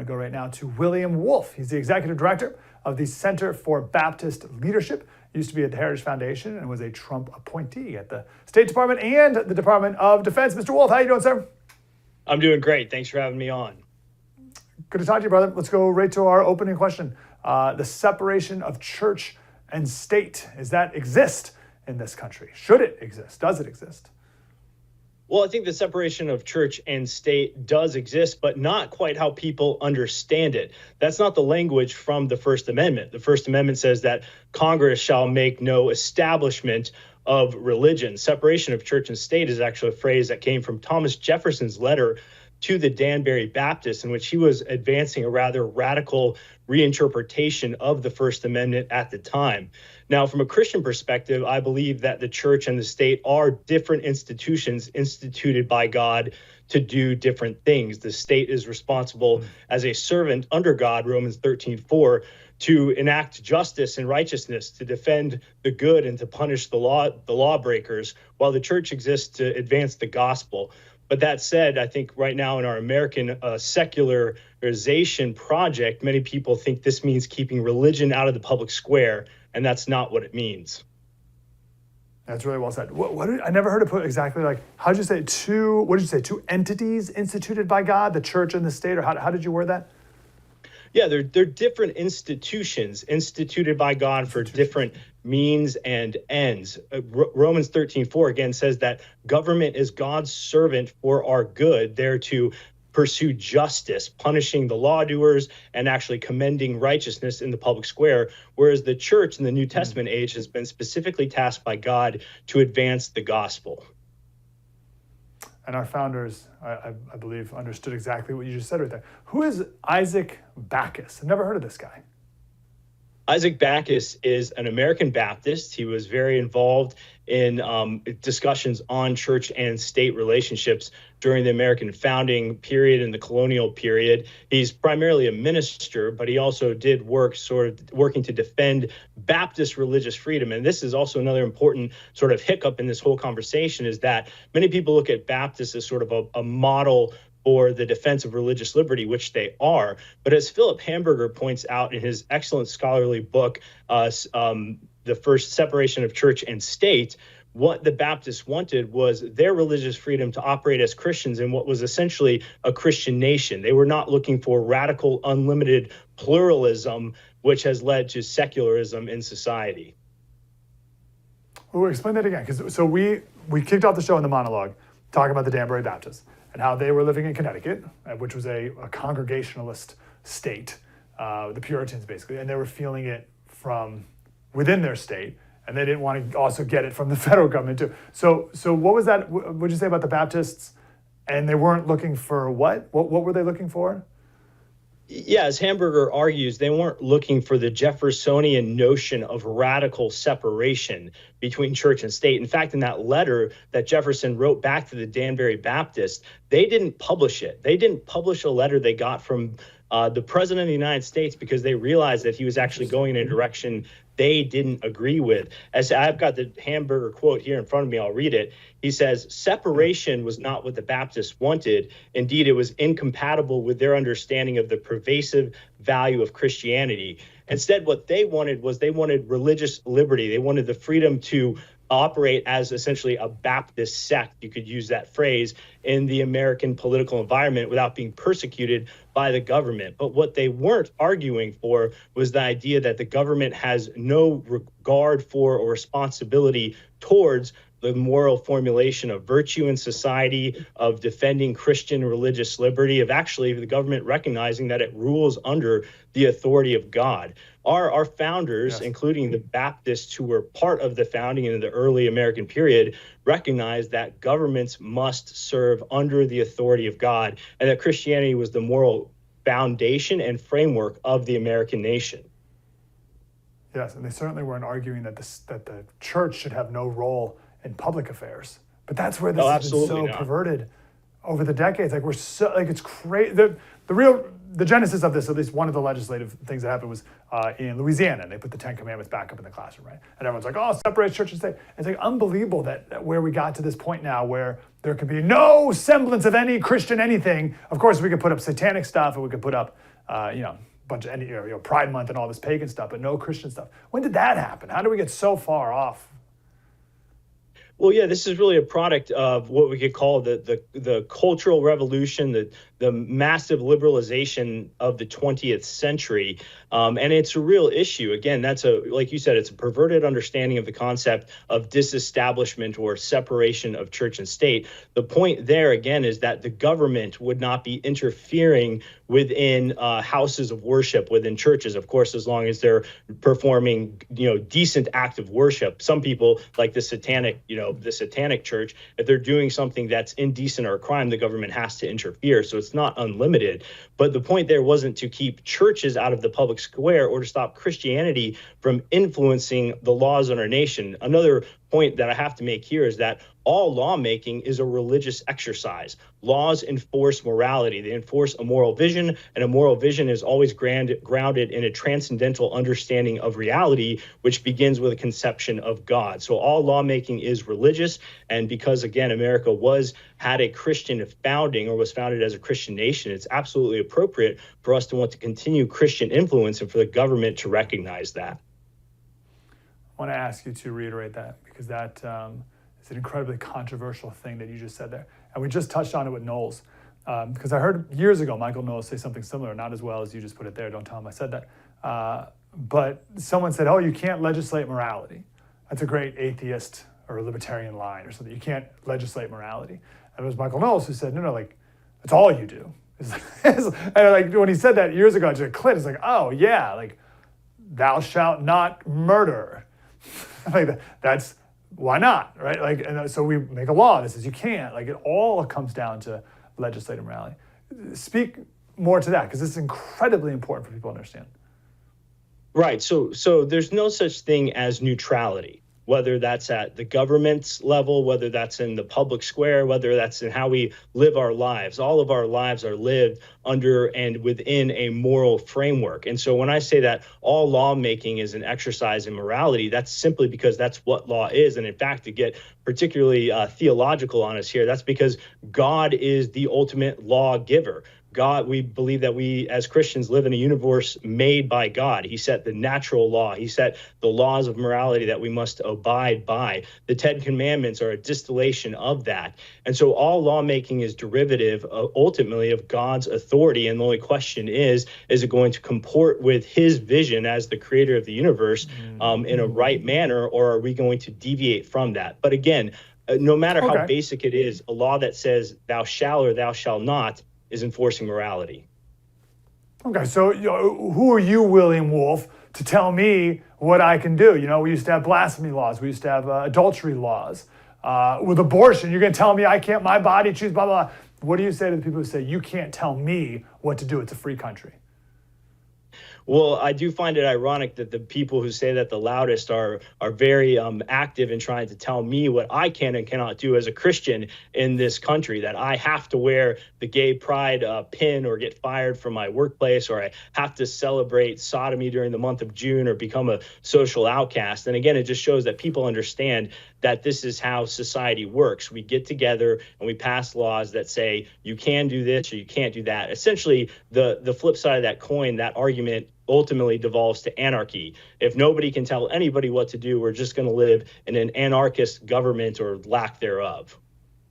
want to go right now to William Wolfe. He's the executive director of the Center for Baptist Leadership. Used to be at the Heritage Foundation and was a Trump appointee at the State Department and the Department of Defense. Mr. Wolfe, how you doing, sir? I'm doing great. Thanks for having me on. Good to talk to you, brother. Let's go right to our opening question. The separation of church and state, does that exist in this country? Should it exist? Does it exist? Well, I think the separation of church and state does exist, but not quite how people understand it. That's not the language from the First Amendment. The First Amendment says that Congress shall make no establishment of religion. Separation of church and state is actually a phrase that came from Thomas Jefferson's letter to the Danbury Baptists, in which he was advancing a rather radical reinterpretation of the First Amendment at the time. Now, from a Christian perspective, I believe that the church and the state are different institutions instituted by God to do different things. The state is responsible as a servant under God, Romans 13:4, to enact justice and righteousness, to defend the good and to punish the lawbreakers, while the church exists to advance the gospel. But that said, I think right now in our American secularization project, many people think this means keeping religion out of the public square, and that's not what it means. That's really well said. I never heard it put exactly like, how'd you say two entities instituted by God, the church and the state, or how did you word that? Yeah, they're different institutions instituted by God for different means and ends. Romans 13:4 again says that government is God's servant for our good, there to pursue justice, punishing the lawdoers and actually commending righteousness in the public square, whereas the church in the New Testament age has been specifically tasked by God to advance the gospel. And our founders, I believe, understood exactly what you just said right there. Who is Isaac Backus? I've never heard of this guy. Isaac Backus is an American Baptist. He was very involved in discussions on church and state relationships during the American founding period and the colonial period. He's primarily a minister, but he also did work working to defend Baptist religious freedom. And this is also another important sort of hiccup in this whole conversation, is that many people look at Baptists as sort of a model for the defense of religious liberty, which they are. But as Philip Hamburger points out in his excellent scholarly book, The First Separation of Church and State, what the Baptists wanted was their religious freedom to operate as Christians in what was essentially a Christian nation. They were not looking for radical, unlimited pluralism, which has led to secularism in society. Well, explain that again, because so we kicked off the show in the monologue talking about the Danbury Baptists and how they were living in Connecticut, which was a Congregationalist state, the Puritans basically, and they were feeling it from within their state, and they didn't want to also get it from the federal government too. So what was that? What would you say about the Baptists? And they weren't looking for what? What were they looking for? Yeah, as Hamburger argues, they weren't looking for the Jeffersonian notion of radical separation between church and state. In fact, in that letter that Jefferson wrote back to the Danbury Baptists, they didn't publish it. They didn't publish a letter they got from the President of the United States because they realized that he was actually going in a direction they didn't agree with. As I've got the Hamburger quote here in front of me, I'll read it. He says, "Separation was not what the Baptists wanted. Indeed, it was incompatible with their understanding of the pervasive value of Christianity. Instead, what they wanted religious liberty. They wanted the freedom to operate as essentially a Baptist sect, you could use that phrase, in the American political environment without being persecuted by the government. But what they weren't arguing for was the idea that the government has no regard for or responsibility towards the moral formulation of virtue in society, of defending Christian religious liberty, of actually the government recognizing that it rules under the authority of God. Our founders, yes, including the Baptists who were part of the founding in the early American period, recognized that governments must serve under the authority of God, and that Christianity was the moral foundation and framework of the American nation. Yes, and they certainly weren't arguing that the church should have no role in public affairs. But that's where this has been so perverted over the decades. Like it's crazy. The genesis of this, at least one of the legislative things that happened, was in Louisiana, and they put the Ten Commandments back up in the classroom, right? And everyone's like, "Oh, separate church and state." It's like unbelievable that where we got to this point now, where there can be no semblance of any Christian anything. Of course, we could put up satanic stuff, and we could put up, a bunch of Pride Month and all this pagan stuff, but no Christian stuff. When did that happen? How did we get so far off? Well, yeah, this is really a product of what we could call the cultural revolution, the massive liberalization of the 20th century. And it's a real issue. Again, like you said, it's a perverted understanding of the concept of disestablishment or separation of church and state. The point there, again, is that the government would not be interfering within houses of worship, within churches, of course, as long as they're performing, decent act of worship. Some people, like the satanic church, if they're doing something that's indecent or a crime, the government has to interfere. So it's not unlimited. But the point there wasn't to keep churches out of the public square or to stop Christianity from influencing the laws in our nation. Another point that I have to make here is that all lawmaking is a religious exercise. Laws enforce morality. They enforce a moral vision, and a moral vision is always grounded in a transcendental understanding of reality, which begins with a conception of God. So all lawmaking is religious, and because, again, America had a Christian founding or was founded as a Christian nation, it's absolutely appropriate for us to want to continue Christian influence and for the government to recognize that. I want to ask you to reiterate that, because that is an incredibly controversial thing that you just said there. And we just touched on it with Knowles, because I heard years ago Michael Knowles say something similar, not as well as you just put it there. Don't tell him I said that. But someone said, oh, you can't legislate morality. That's a great atheist or libertarian line or something. You can't legislate morality. And it was Michael Knowles who said, no, like, that's all you do. And like when he said that years ago, it just clicked. It's like, oh, yeah, like, thou shalt not murder. Like that's why not, right? Like, and so we make a law that says you can't. Like, it all comes down to legislative morality. Speak more to that, because this is incredibly important for people to understand. Right. So there's no such thing as neutrality, whether that's at the government's level, whether that's in the public square, whether that's in how we live our lives. All of our lives are lived under and within a moral framework. And so when I say that all lawmaking is an exercise in morality, that's simply because that's what law is. And in fact, to get particularly theological on us here, that's because God is the ultimate lawgiver. God, we believe that we as Christians live in a universe made by God. He set the natural law. He set the laws of morality that we must abide by. The Ten Commandments are a distillation of that. And so all lawmaking is derivative ultimately of God's authority. And the only question is it going to comport with his vision as the creator of the universe in a right manner, or are we going to deviate from that? But again, no matter how basic it is, a law that says thou shalt or thou shalt not is enforcing morality. Okay, so who are you, William Wolfe, to tell me what I can do? We used to have blasphemy laws. We used to have adultery laws. With abortion, you're going to tell me I can't, my body choose, blah, blah, blah. What do you say to the people who say, you can't tell me what to do? It's a free country. Well, I do find it ironic that the people who say that the loudest are very active in trying to tell me what I can and cannot do as a Christian in this country, that I have to wear the gay pride pin or get fired from my workplace, or I have to celebrate sodomy during the month of June or become a social outcast. And again, it just shows that people understand that this is how society works. We get together and we pass laws that say you can do this or you can't do that. Essentially, the flip side of that coin, that argument ultimately devolves to anarchy. If nobody can tell anybody what to do, we're just going to live in an anarchist government or lack thereof.